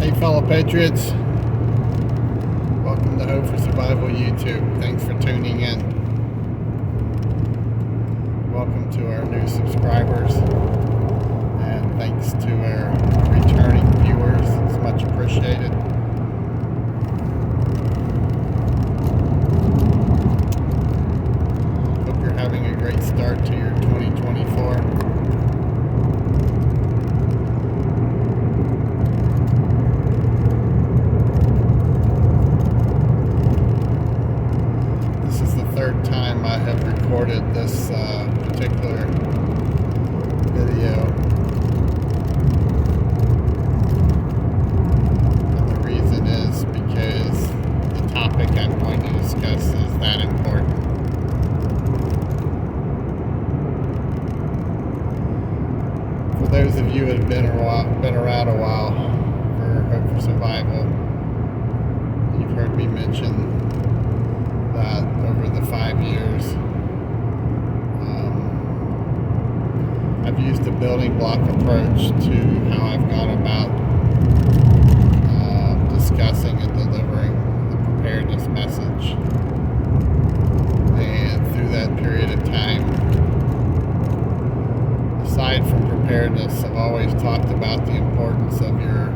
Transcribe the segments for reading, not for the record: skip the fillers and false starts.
Hey fellow patriots, welcome to Hope for Survival YouTube. Thanks for tuning in. Welcome to our new subscribers, and thanks to our returning viewers. It's much appreciated. Hope you're having a great start to your 2024. Third time I have recorded this particular video, and the reason is because the topic I'm going to discuss is that important. For those of you that have been around a while for Hope for Survival, you've heard me mention that over the 5 years, I've used a building block approach to how I've gone about discussing and delivering the preparedness message. And through that period of time, aside from preparedness, I've always talked about the importance of your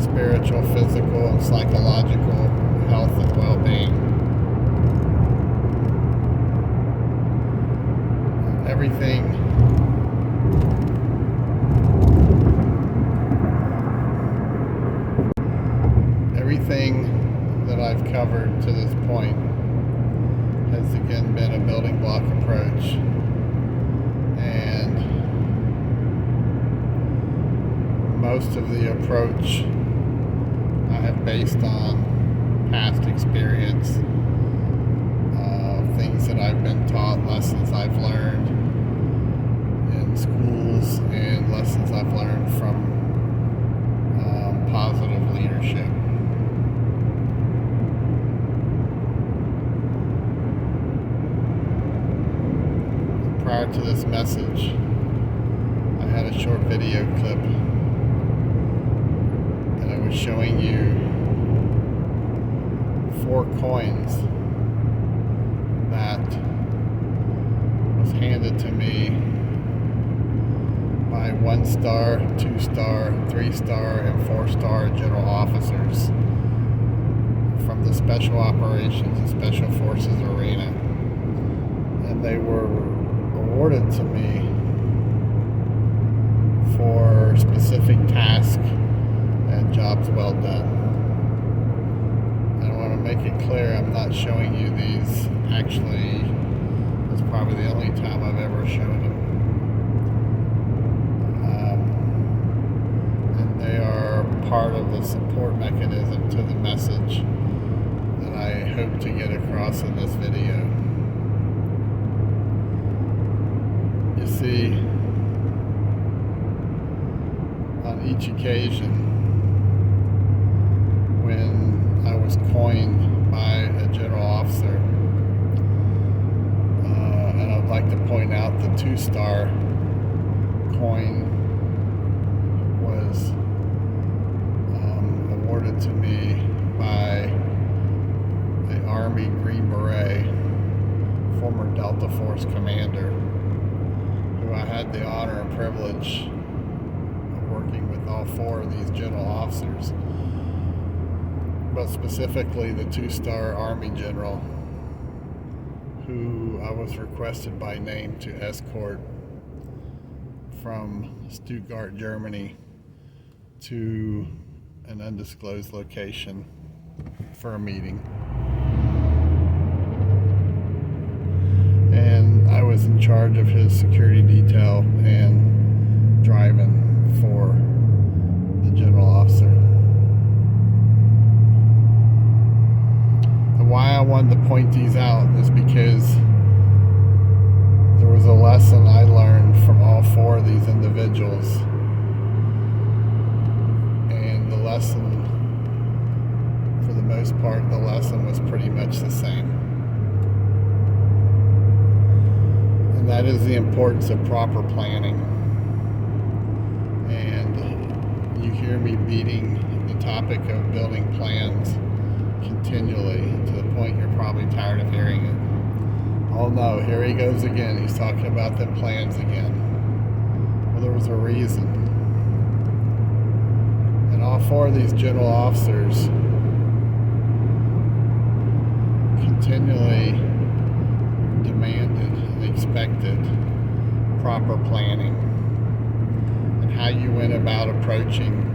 spiritual, physical, and psychological health and well-being. Everything that I've covered to this point has again been a building block approach, and most of the approach I have based on past experience, things that I've been taught, lessons I've learned in schools, and lessons I've learned from positive leadership. Prior to this message, I had a short video clip that I was showing you 4 coins that was handed to me by 1-star, 2-star, 3-star, and 4-star general officers from the Special Operations and Special Forces arena. And they were awarded to me for specific tasks and jobs well done. And I want to make it clear, I'm not showing you these. Actually, it's probably the only time I've ever shown them. And they are part of the support mechanism to the message that I hope to get across in this video. You see, on each occasion when I was coined by a general officer, and I'd like to point out the 2-star coin was awarded to me by the Army Green Beret, former Delta Force commander, who I had the honor and privilege of working with all 4 of these general officers, but specifically the 2-star Army general, who I was requested by name to escort from Stuttgart, Germany to an undisclosed location for a meeting. And I was in charge of his security detail and driving for the general officer. And why I wanted to point these out is because there was a lesson I learned from all four of these individuals. And the lesson, for the most part, the lesson was pretty much the same. And that is the importance of proper planning. And you hear me beating the topic of building plans continually to the point you're probably tired of hearing it. Oh no, here he goes again. He's talking about them plans again. Well, there was a reason. And all four of these general officers continually demanded and expected proper planning and how you went about approaching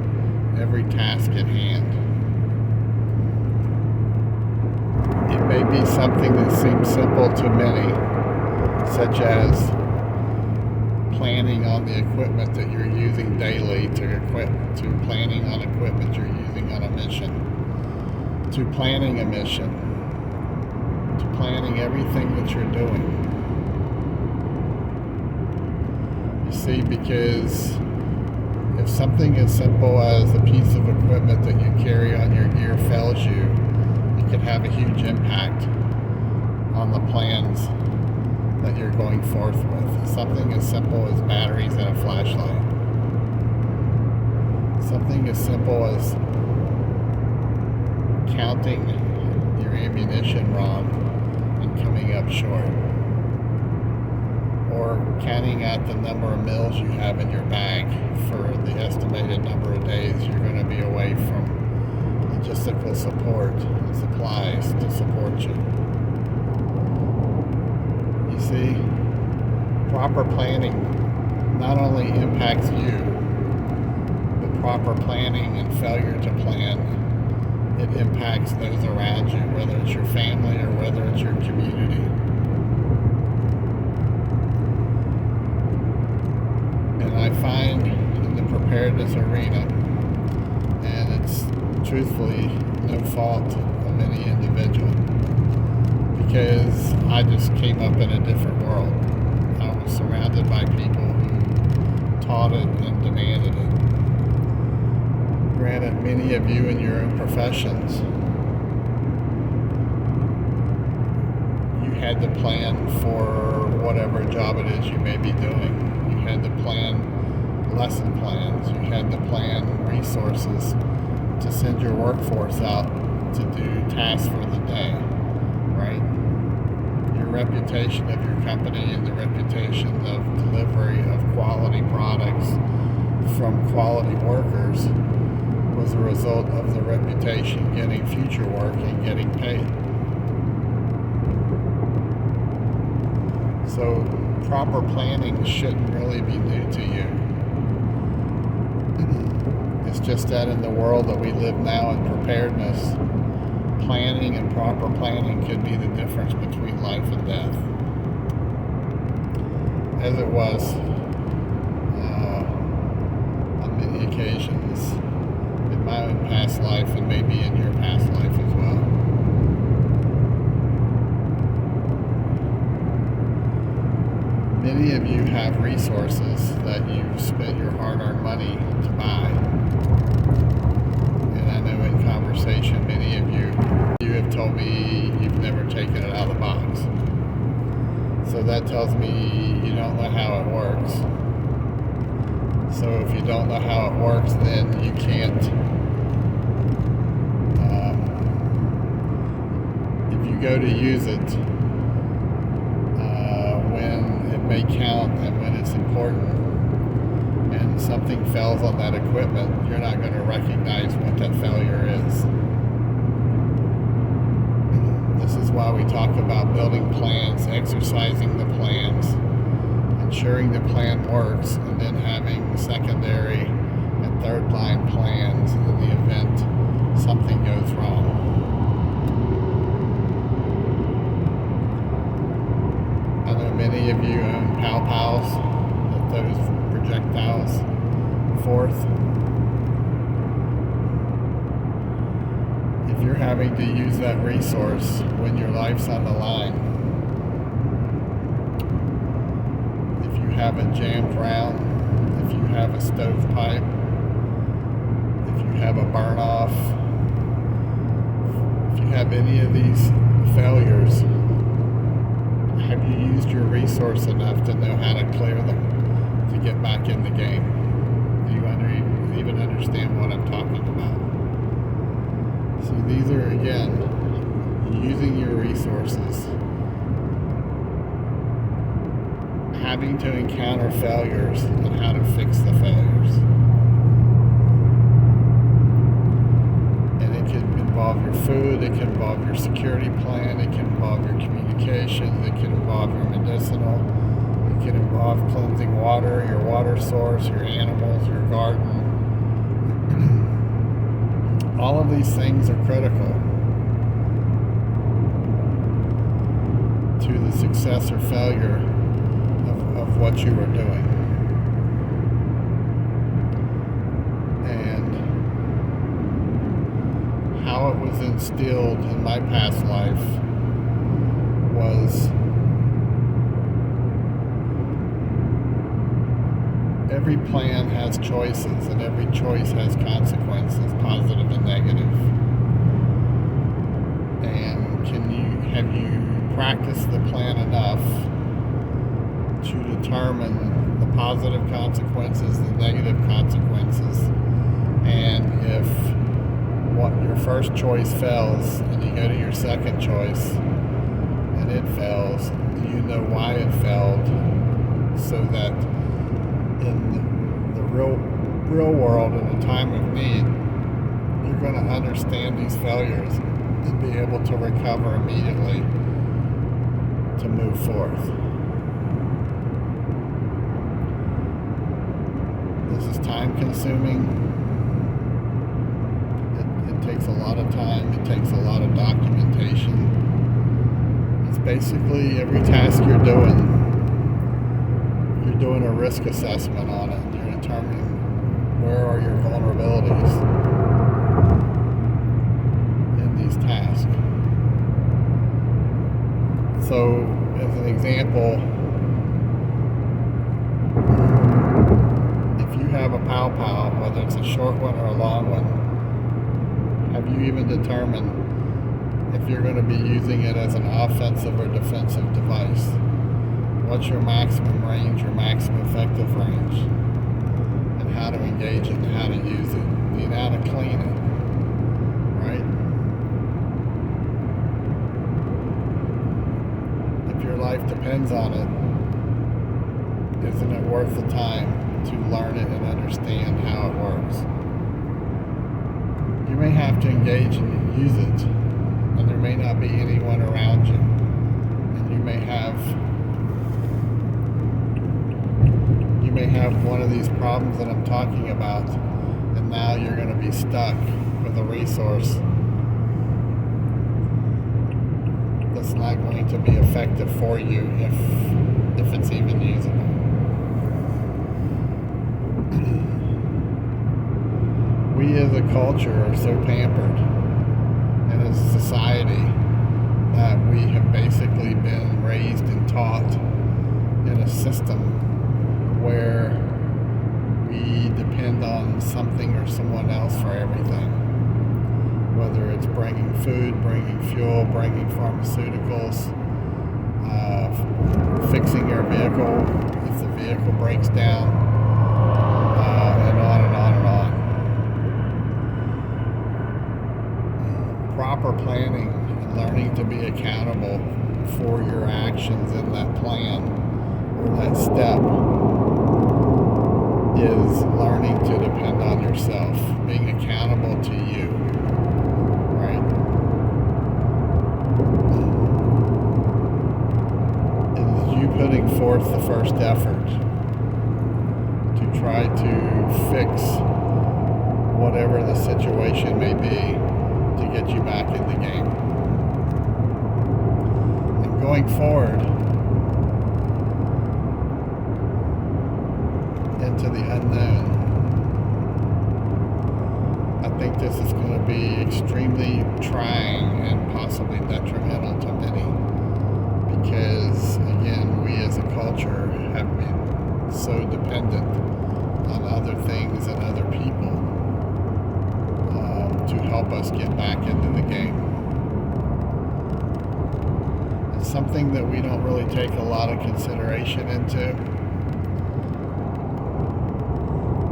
every task at hand. It may be something that seems simple to many, such as planning on the equipment that you're using daily to planning on equipment you're using on a mission, to planning a mission, to planning everything that you're doing. You see, because if something as simple as a piece of equipment that you carry on your gear fails you, it could have a huge impact on the plans that you're going forth with. Something as simple as batteries and a flashlight. Something as simple as counting your ammunition wrong and coming up short. Or counting out the number of meals you have in your bag for the estimated number of days you're going to be away from logistical support and supplies to support you. You see, proper planning not only impacts you, but proper planning and failure to plan, it impacts those around you, whether it's your family or whether it's your community. And I find in the preparedness arena, and it's truthfully no fault of any individual, because I just came up in a different world. I was surrounded by people who taught it and demanded it. Granted, many of you in your own professions, you had to plan for whatever job it is you may be doing. You had to plan lesson plans. You had to plan resources to send your workforce out to do tasks for the day, right? Your reputation of your company and the reputation of delivery of quality products from quality workers was a result of the reputation getting future work and getting paid. So proper planning shouldn't really be new to you. It's just that in the world that we live now in preparedness, planning and proper planning could be the difference between life and death. As it was on many occasions in my own past life and maybe in your past life as well. Many of you have resources that you've spent your hard-earned money to buy. And I know in conversation, many of you have told me you've never taken it out of the box. So that tells me you don't know how it works. So if you don't know how it works, then you can't. If you go to use it, when it may count and when it's important, and something fails on that equipment, you're not going to recognize what that failure is. This is why we talk about building plans, exercising the plans, ensuring the plan works, and then having secondary and third line plans in the event something goes wrong. many of you own pow pows that those projectiles forth? If you're having to use that resource when your life's on the line, if you have a jammed round, if you have a stovepipe, if you have a burn off, if you have any of these failures, have you used your resource enough to know how to clear them to get back in the game? Do you even understand what I'm talking about? So these are, again, using your resources, having to encounter failures and how to fix the failures. And it can involve your food, it can involve your security plan, it can involve your communications, it can involve your medicinal, it can involve cleansing water, your water source, your animals, your garden. All of these things are critical to the success or failure of what you are doing. And how it was instilled in my past life was every plan has choices, and every choice has consequences, positive and negative. And have you practiced the plan enough to determine the positive consequences, the negative consequences, and if what your first choice fails and you go to your second choice and it fails, you know why it failed, so that in the real world, in a time of need, you're going to understand these failures and be able to recover immediately to move forth. This is time consuming. It takes a lot of time. It takes a lot of documentation. It's basically every task you're doing a risk assessment on it. You're determining where are your vulnerabilities in these tasks. So, as an example, if you have a pow pow, whether it's a short one or a long one, have you even determined if you're going to be using it as an offensive or defensive device? What's your maximum range, your maximum effective range, and how to engage it and how to use it, and how to clean it, right? If your life depends on it, isn't it worth the time to learn it and understand how it works? You may have to engage and use it, and there may not be anyone around you, and you may have one of these problems that I'm talking about, and now you're going to be stuck with a resource that's not going to be effective for you if it's even usable. We as a culture are so pampered, and as a society, that we have basically been raised and taught in a system where we depend on something or someone else for everything. Whether it's bringing food, bringing fuel, bringing pharmaceuticals, fixing your vehicle if the vehicle breaks down, and on and on and on. Proper planning and learning to be accountable for your actions in that plan or that step is learning to depend on yourself, being accountable to you, right? It is you putting forth the first effort to try to fix whatever the situation may be to get you back in the game. And going forward, unknown. I think this is going to be extremely trying and possibly detrimental to many because, again, we as a culture have been so dependent on other things and other people to help us get back into the game. It's something that we don't really take a lot of consideration into.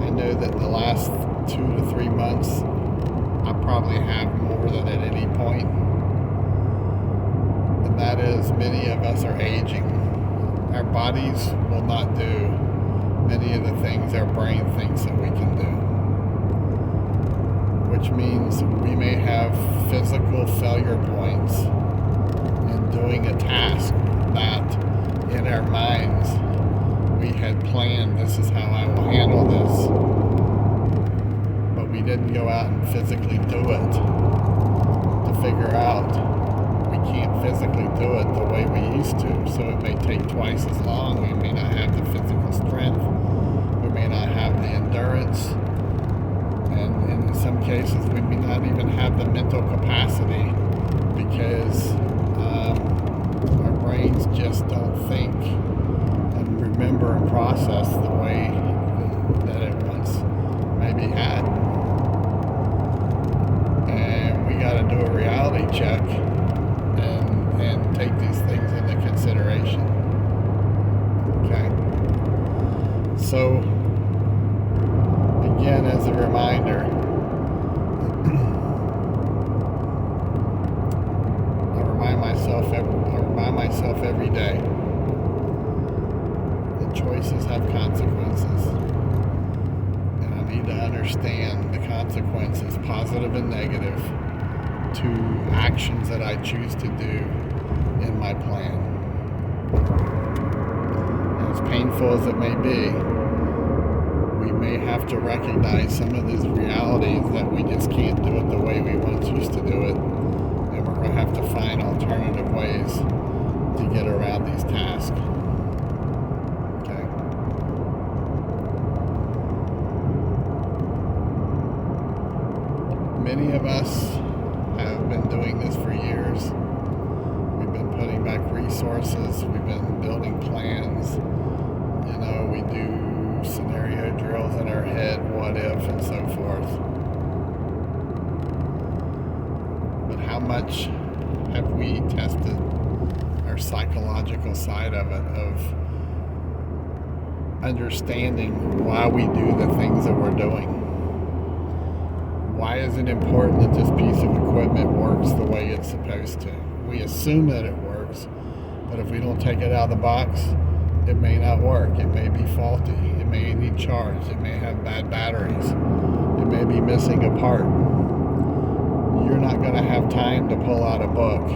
I know that in the last 2 to 3 months, I probably have more than at any point. And that is, many of us are aging. Our bodies will not do many of the things our brain thinks that we can do. Which means we may have physical failure points in doing a task that in our minds we had planned, this is how I will handle this. But we didn't go out and physically do it to figure out we can't physically do it the way we used to. So it may take twice as long. We may not have the physical strength. We may not have the endurance. And in some cases, we may not even have the mental capacity because our brains just don't think and remember and process the way that it once maybe had. And we got to do a reality check and take these things into consideration. Okay? So, again, as a reminder, I remind myself every day that choices have consequences, and I need to understand the consequences, positive and negative, to actions that I choose to do in my plan. And as painful as it may be, we may have to recognize some of these realities that we just can't do it the way we once used to do it, and we're going to have to find alternative ways to get around these tasks. Okay? Many of us have been doing this for years. We've been putting back resources, we've been building plans, we do scenario drills in our head, what if, and so forth. But how much have we tested our psychological side of it, of understanding why we do the things that we're doing? Why is it important that this piece of equipment works the way it's supposed to? We assume that it works, but if we don't take it out of the box, it may not work. It may be faulty. It may need charge. It may have bad batteries. It may be missing a part. You're not going to have time to pull out a book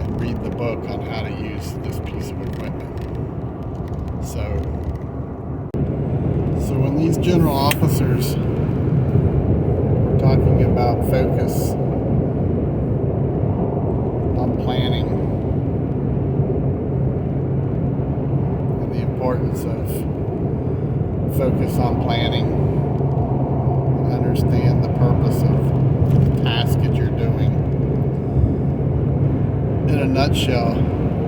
and read the book on how to use this piece of equipment. So when these general officers were talking about focus on planning, importance of focus on planning and understand the purpose of the task that you're doing. In a nutshell,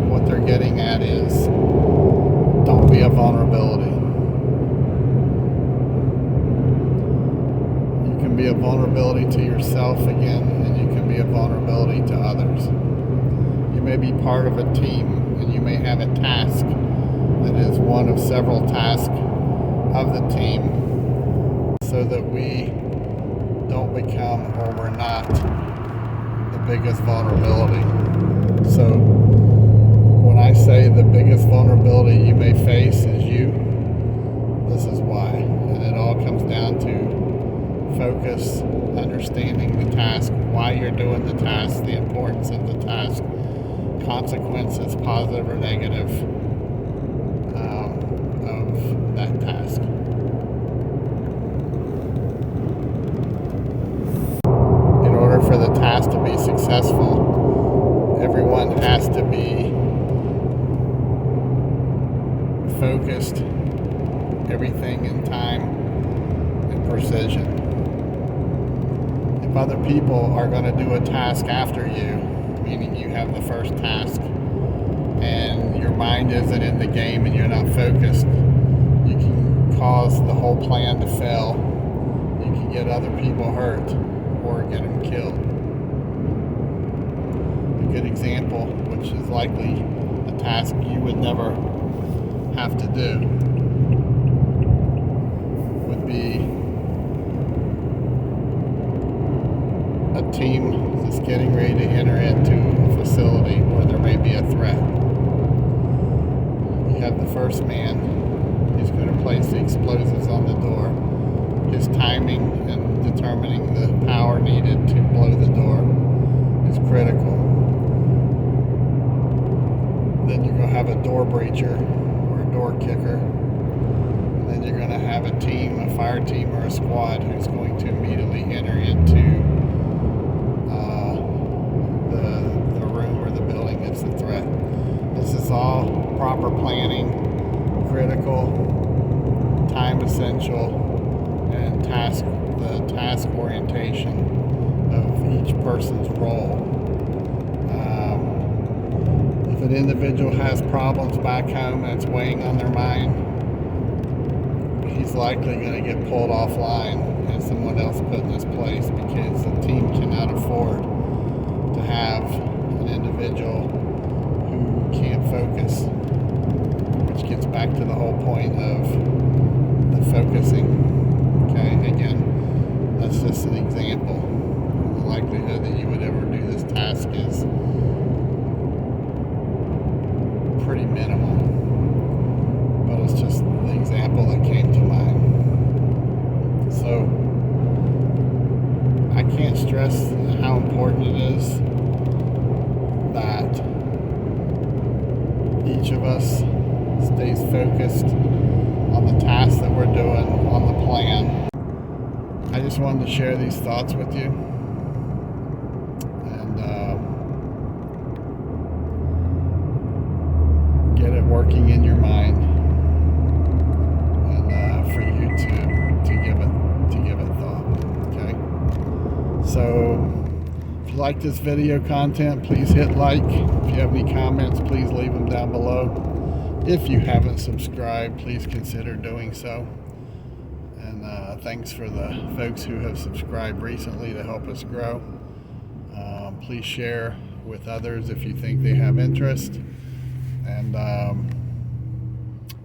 what they're getting at is don't be a vulnerability. You can be a vulnerability to yourself again, and you can be a vulnerability to others. You may be part of a team and you may have a task that is one of several tasks of the team, so that we don't become, or we're not, the biggest vulnerability. So when I say the biggest vulnerability you may face is you, this is why. And it all comes down to focus, understanding the task, why you're doing the task, the importance of the task, consequences, positive or negative, of that task. In order for the task to be successful, everyone has to be focused everything in time and precision. If other people are going to do a task after you, meaning you have the first task, and your mind isn't in the game and you're not focused, you can cause the whole plan to fail. You can get other people hurt or get them killed. A good example, which is likely a task you would never have to do, would be a team that's getting ready to enter into a facility where there may be a threat. You have the first man who's going to place the explosives on the door. His timing and determining the power needed to blow the door is critical. Then you're going to have a door breacher or a door kicker. And then you're going to have a team, a fire team or a squad who's going to immediately enter into the room or the building that's the threat. This is all proper planning, critical, time essential, and the task orientation of each person's role. If an individual has problems back home and it's weighing on their mind, he's likely going to get pulled offline and someone else put in his place, because the team cannot afford to have an individual who can't focus, which gets back to the whole point of the focusing. Okay, again, that's just an example. The likelihood that you would ever do this task is pretty minimal, but it's just the example that came to mind. So I can't stress how important it is that each of us stays focused on the task that we're doing, on the plan. I just wanted to share these thoughts with you, and get it working in your mind, and for you to give it thought. Okay. So if you like this video content, please hit like. If you have any comments, please leave them down below. If you haven't subscribed, please consider doing so. And thanks for the folks who have subscribed recently to help us grow. Please share with others if you think they have interest. And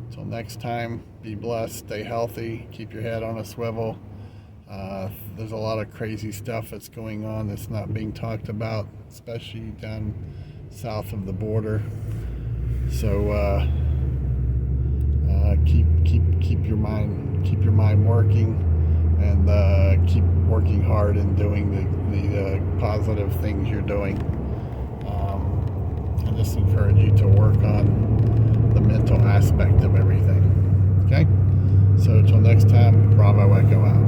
until next time, be blessed, stay healthy, keep your head on a swivel. There's a lot of crazy stuff that's going on that's not being talked about, especially down south of the border. So keep your mind working, and keep working hard and doing the positive things you're doing. I just encourage you to work on the mental aspect of everything. Okay? So until next time, Bravo Echo out.